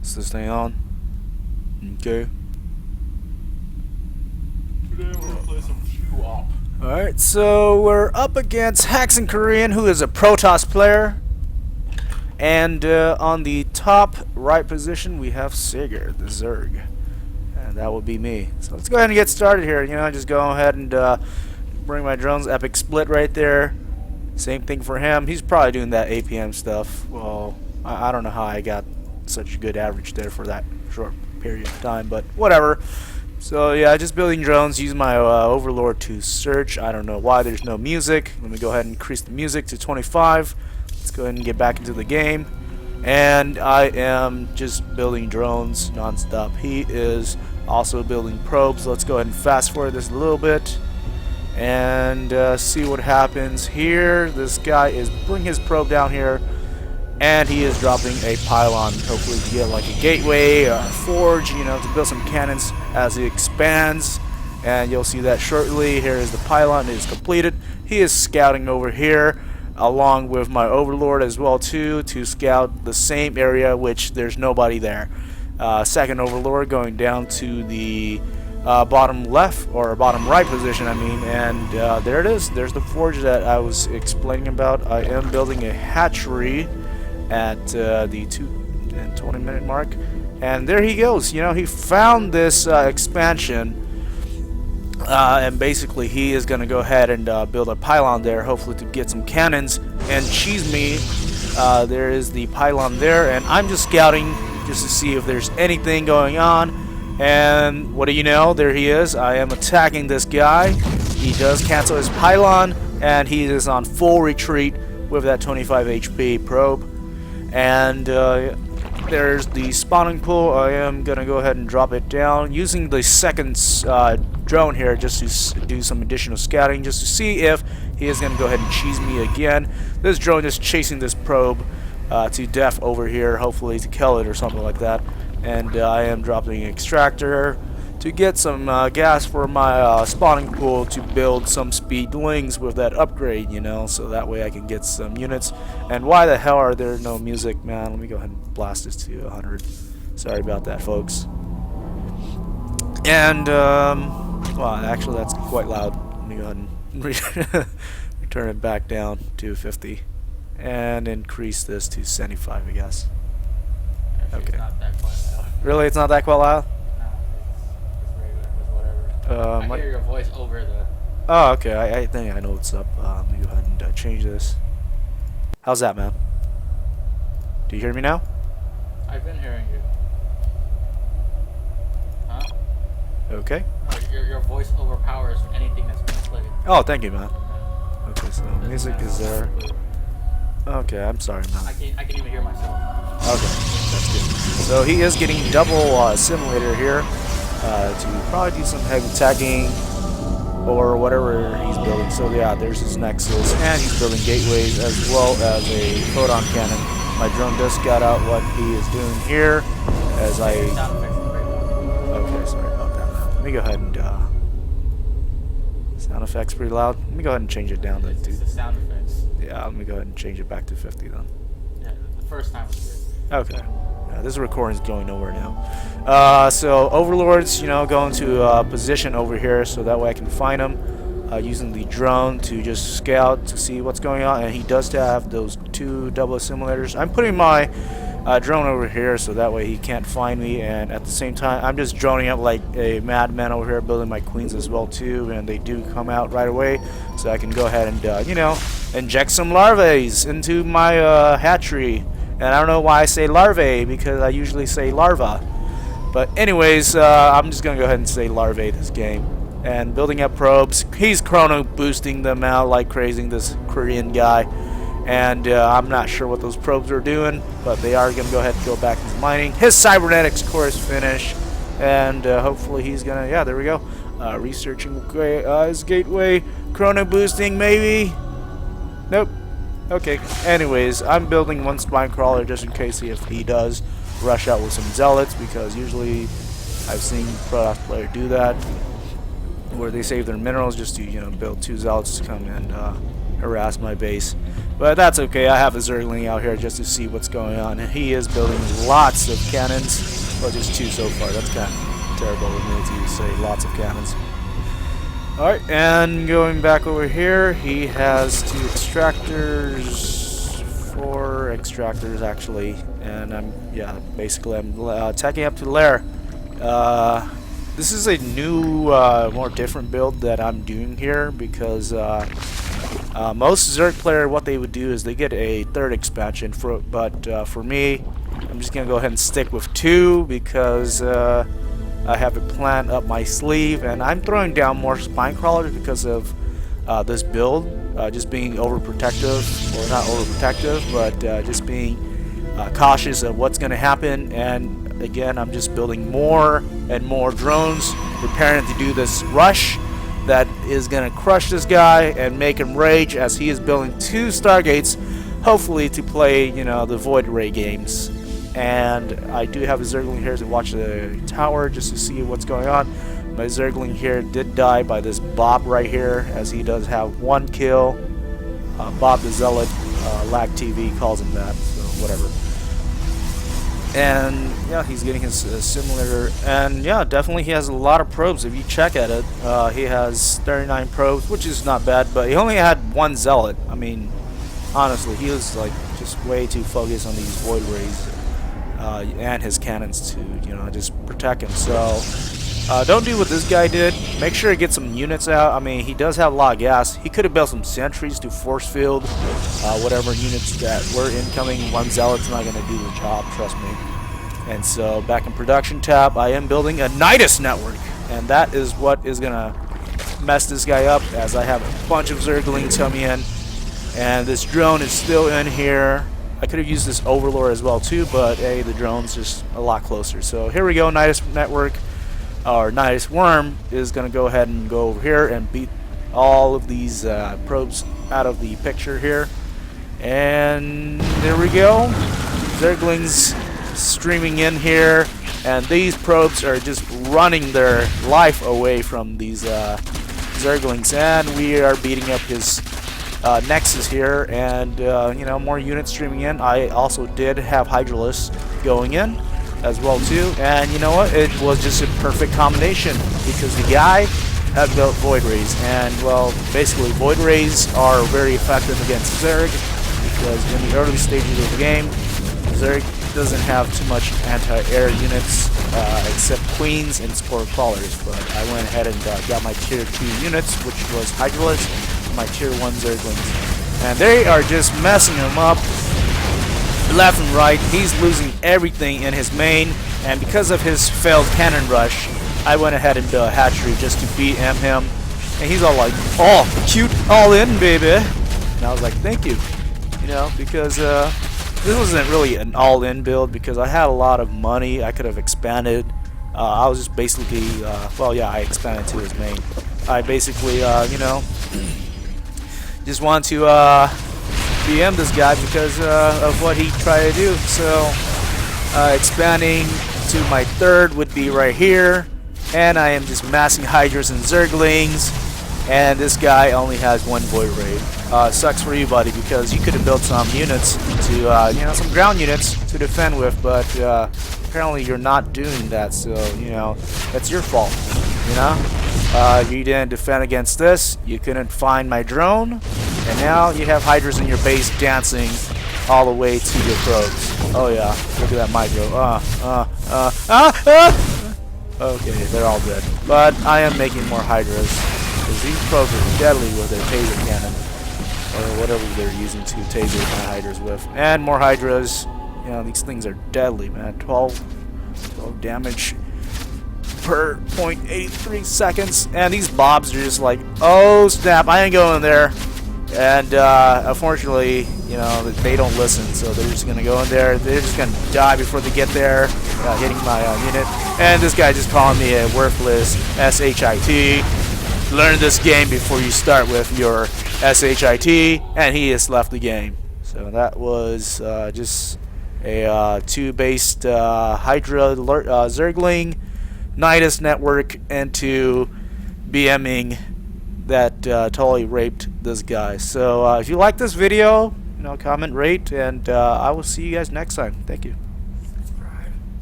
Is this thing on? Okay. Today we're gonna play some Q-Op. Alright, so we're up against HaxingKorean, who is a Protoss player. And on the top right position, we have SaGeR, the Zerg. And that will be me. So let's go ahead and get started here. You know, just go ahead and bring my drones. Epic split right there. Same thing for him. He's probably doing that APM stuff. Well, I don't know how I got such a good average there for that short period of time, but whatever. So yeah, just building drones, use my overlord to search. I don't know why there's no music. Let me go ahead and increase the music to 25. Let's go ahead and get back into the game. And I am just building drones non-stop. He is also building probes. Let's go ahead and fast forward this a little bit and see what happens here. This guy is bringing his probe down here, and he is dropping a pylon, hopefully to get like a gateway or a forge, you know, to build some cannons as he expands. And you'll see that shortly. Here is the pylon, it is completed. He is scouting over here along with my overlord as well too, to scout the same area which there's nobody there. Second overlord going down to the bottom left or bottom right position, I mean, and there it is. There's the forge that I was explaining about. I am building a hatchery at the 2 and 20 minute mark, and there he goes. You know, he found this expansion, and basically he is going to go ahead and build a pylon there, hopefully to get some cannons and cheese me. There is the pylon there, and I'm just scouting just to see if there's anything going on. And what do you know, there he is. I am attacking this guy. He does cancel his pylon, and he is on full retreat with that 25 HP probe. And there's the spawning pool. I am gonna go ahead and drop it down using the second drone here just to do some additional scouting, just to see if he is gonna go ahead and cheese me again. This drone is chasing this probe to death over here, hopefully to kill it or something like that. And I am dropping an extractor to get some gas for my spawning pool to build some speedlings with that upgrade, you know, so that way I can get some units. And why the hell are there no music, man? Let me go ahead and blast this to 100. Sorry about that, folks. And well, actually that's quite loud. Let me go ahead and return it back down to 50 and increase this to 75, I guess. Actually, Okay. it's not that quite loud. Really, it's not that quite loud? No, it's regular, it's whatever. I hear your voice over the... Oh, okay. I think I know what's up. Let me go ahead and change this. How's that, man? Do you hear me now? I've been hearing you. Huh? Okay. No, your voice overpowers anything that's being played. Oh, thank you, man. Okay, so music is there. Okay, I'm sorry, man. I can even hear myself. Okay, that's good. So he is getting double simulator here to probably do some heavy tagging or whatever he's building. So yeah, there's his nexus, and he's building gateways as well as a photon cannon. My drone does scout out what he is doing here as I... Okay, sorry about that, man. Let me go ahead and... sound effects pretty loud. Let me go ahead and change it down to... It's the sound effects. Yeah, let me go ahead and change it back to 50 then. Yeah, the first time was good. Okay. Yeah, this recording is going nowhere now. So overlords, you know, going to position over here so that way I can find them. Using the drone to just scout to see what's going on, and he does have those 2 double assimilators. I'm putting my drone over here so that way he can't find me, and at the same time I'm just droning up like a madman over here, building my queens as well too, and they do come out right away, so I can go ahead and you know, inject some larvae into my hatchery. And I don't know why I say larvae, because I usually say larva, but anyways, I'm just gonna go ahead and say larvae this game. And building up probes, he's chrono boosting them out like crazy, this Korean guy. And I'm not sure what those probes are doing, but they are going to go ahead and go back into mining. His cybernetics core is finished, and hopefully he's going to, yeah, there we go. Researching his gateway, chrono boosting maybe? Nope. Okay, anyways, I'm building one spine crawler just in case if he does rush out with some zealots, because usually I've seen Protoss players do that, where they save their minerals just to, you know, build 2 zealots to come and harass my base. But that's okay. I have a Zergling out here just to see what's going on. And he is building lots of cannons. Well, just 2 so far. That's kind of terrible of me to say lots of cannons. Alright, and going back over here, he has 2 extractors, 4 extractors actually, and I'm attacking up to lair. This is a new, more different build that I'm doing here because most Zerg player, what they would do is they get a 3rd expansion, but for me, I'm just gonna go ahead and stick with 2 because I have a plan up my sleeve, and I'm throwing down more spine crawlers because of this build, just being overprotective, or not overprotective, but just being cautious of what's going to happen. And again, I'm just building more and more drones, preparing to do this rush that is going to crush this guy and make him rage as he is building 2 Stargates, hopefully to play, you know, the Void Ray games. And I do have a Zergling here to watch the tower just to see what's going on. My Zergling here did die by this Bob right here, as he does have 1 kill. Bob the Zealot, Lag TV calls him that, so whatever. And yeah, he's getting his similar, and yeah, definitely he has a lot of probes. If you check at it, he has 39 probes, which is not bad, but he only had 1 Zealot. I mean, honestly, he was like just way too focused on these Void Rays. And his cannons to, you know, just protect him. So don't do what this guy did. Make sure to get some units out. I mean, he does have a lot of gas. He could have built some sentries to force field whatever units that were incoming. 1 Zealot's not going to do the job, trust me. And so back in production tab, I am building a Nidus network, and that is what is going to mess this guy up, as I have a bunch of Zerglings coming in, and this drone is still in here. I could have used this Overlord as well too, but hey, the drone's just a lot closer. So here we go, Nidus Network, or Nidus Worm is going to go ahead and go over here and beat all of these probes out of the picture here. And there we go, Zerglings streaming in here, and these probes are just running their life away from these Zerglings, and we are beating up his Nexus here, and you know, more units streaming in. I also did have Hydralisk going in as well too, and you know what, it was just a perfect combination because the guy had built Void Rays, and well, basically Void Rays are very effective against Zerg because in the early stages of the game, Zerg doesn't have too much anti-air units except Queens and Spore Crawlers, but I went ahead and got my tier 2 units, which was Hydralisk, my tier 1 Zerglings, and they are just messing him up left and right. He's losing everything in his main, and because of his failed cannon rush, I went ahead and built a hatchery just to beat him, and he's all like, oh, cute, all in, baby. And I was like, thank you, you know, because this wasn't really an all-in build because I had a lot of money. I could have expanded. I was just basically, well, yeah, I expanded to his main. I basically, you know, just want to BM this guy because of what he tried to do. So expanding to my 3rd would be right here, and I am just massing Hydras and Zerglings, and this guy only has 1 Void Ray. Sucks for you, buddy, because you could have built some units to, you know, some ground units to defend with, but apparently you're not doing that, so, you know, that's your fault, you know? You didn't defend against this, you couldn't find my drone, and now you have Hydras in your base dancing all the way to your probes. Oh yeah, look at that micro. Okay, they're all dead. But I am making more Hydras, because these probes are deadly with their taser cannon, or whatever they're using to taser my Hydras with. And more Hydras. You know, these things are deadly, man. 12 damage per 0.83 seconds, and these Bobs are just like, oh snap, I ain't going there. And unfortunately, you know, they don't listen, so they're just gonna go in there. They're just gonna die before they get there, hitting my unit. And this guy just calling me a worthless SHIT. Learn this game before you start with your SHIT, and he has left the game. So that was just a 2-based Hydra Zergling Nidus network into BMing that totally raped this guy. So if you like this video, comment, rate, and I will see you guys next time. Thank you.